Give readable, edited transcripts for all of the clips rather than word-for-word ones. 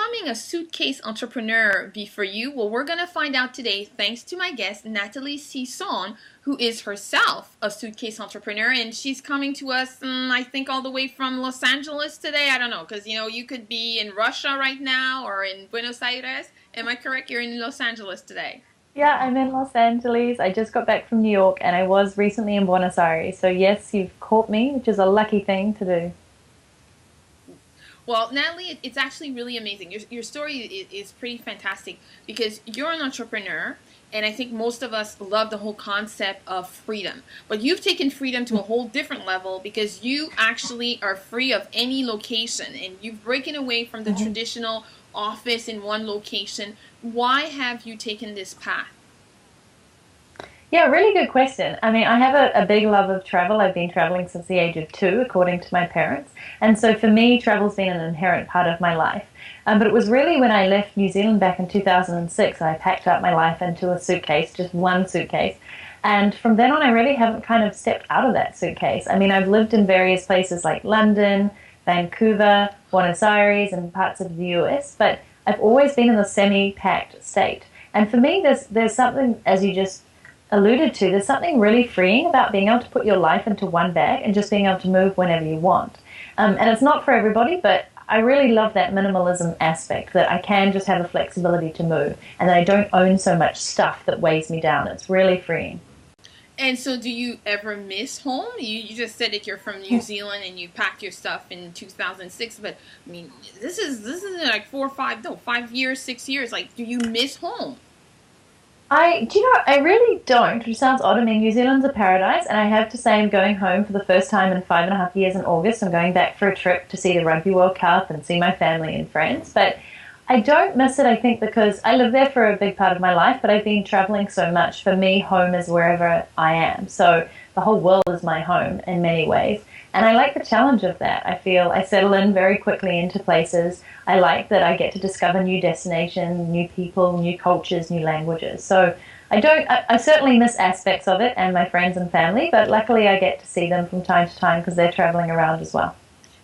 becoming a suitcase entrepreneur be for you? Well, we're going to find out today thanks to my guest, Natalie Sisson, who is herself a suitcase entrepreneur. And she's coming to us, I think, all the way from Los Angeles today. I don't know, because, you could be in Russia right now or in Buenos Aires. Am I correct? You're in Los Angeles today. Yeah, I'm in Los Angeles. I just got back from New York and I was recently in Buenos Aires. So, yes, you've caught me, which is a lucky thing to do. Well, Natalie, it's actually really amazing. Your story is pretty fantastic because you're an entrepreneur, and I think most of us love the whole concept of freedom. But you've taken freedom to a whole different level because you actually are free of any location, and you've broken away from the Mhm. traditional office in one location. Why have you taken this path? Yeah, really good question. I mean, I have a big love of travel. I've been traveling since the age of 2, according to my parents. And so for me, travel's been an inherent part of my life. But it was really when I left New Zealand back in 2006, I packed up my life into a suitcase, just one suitcase. And from then on, I really haven't kind of stepped out of that suitcase. I mean, I've lived in various places like London, Vancouver, Buenos Aires, and parts of the US, but I've always been in the semi-packed state. And for me, there's something, as you just alluded to, there's something really freeing about being able to put your life into one bag and just being able to move whenever you want. And it's not for everybody, but I really love that minimalism aspect, that I can just have the flexibility to move and that I don't own so much stuff that weighs me down. It's really freeing. And so, do you ever miss home? You just said that you're from New Zealand and you packed your stuff in 2006, but I mean, this is like 4 or 5, no, 5 years, 6 years. Like, do you miss home? I really don't, which sounds odd. I mean, New Zealand's a paradise, and I have to say I'm going home for the first time in 5.5 years in August. I'm going back for a trip to see the Rugby World Cup and see my family and friends. But I don't miss it, I think, because I live there for a big part of my life, but I've been traveling so much. For me, home is wherever I am. So the whole world is my home in many ways. And I like the challenge of that. I feel I settle in very quickly into places. I like that I get to discover new destinations, new people, new cultures, new languages. So I certainly miss aspects of it and my friends and family, but luckily I get to see them from time to time because they're traveling around as well.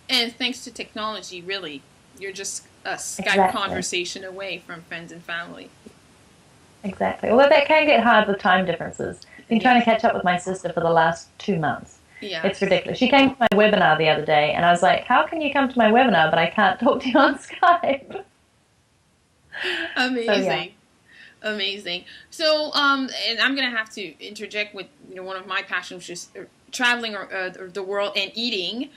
And thanks to technology, really, you're just a Skype Exactly. conversation away from friends and family. Exactly. Although that can get hard with time differences. I've been trying to Yes, catch up with my sister for the last 2 months. It's yes. ridiculous. She came to my webinar the other day, and I was like, "How can you come to my webinar, but I can't talk to you on Skype?" So yeah, Amazing. Amazing. So, and I'm gonna have to interject with one of my passions, which is traveling or the world and eating.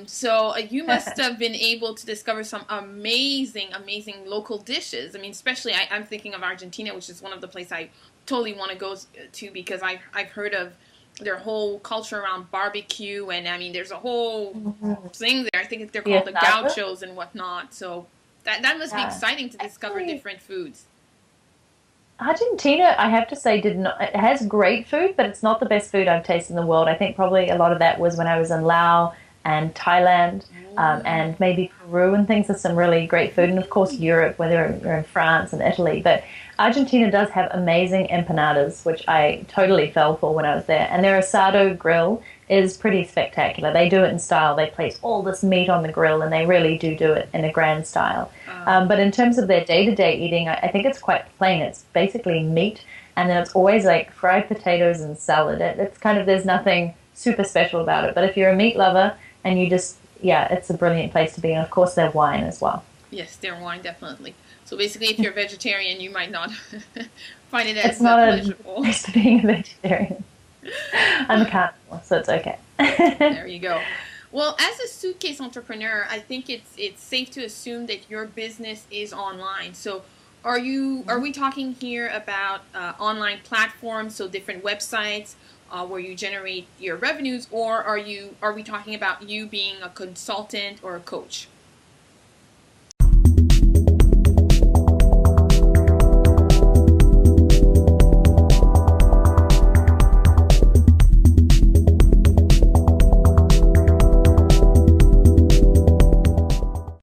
So you must have been able to discover some amazing, amazing local dishes. I mean, especially I'm thinking of Argentina, which is one of the places I totally want to go to because I've heard of their whole culture around barbecue, and I mean, there's a whole hmm thing there. I think they're the called the asado. gauchos and whatnot. So that must be Yeah, exciting to discover actually, different foods. Argentina, I have to say, did not. It has great food, but it's not the best food I've tasted in the world. I think probably a lot of that was when I was in Laos and Thailand, Mm. and maybe Peru and things. There's some really great food, and of course Europe, whether you're in France and Italy. But Argentina does have amazing empanadas, which I totally fell for when I was there. And their asado grill is pretty spectacular. They do it in style. They place all this meat on the grill, and they really do it in a grand style. Uh, But in terms of their day-to-day eating, I think it's quite plain. It's basically meat, and then it's always like fried potatoes and salad. It's kind of, there's nothing super special about it. But if you're a meat lover and you just, yeah, it's a brilliant place to be. And of course, their wine as well. yes, their wine definitely. So basically, if you're a vegetarian, you might not find it It's as not a pleasurable. place to being a vegetarian. I'm a carnivore, so it's okay. There you go. Well, as a suitcase entrepreneur, I think it's safe to assume that your business is online. So, are we talking here about online platforms, so different websites where you generate your revenues, or are we talking about you being a consultant or a coach?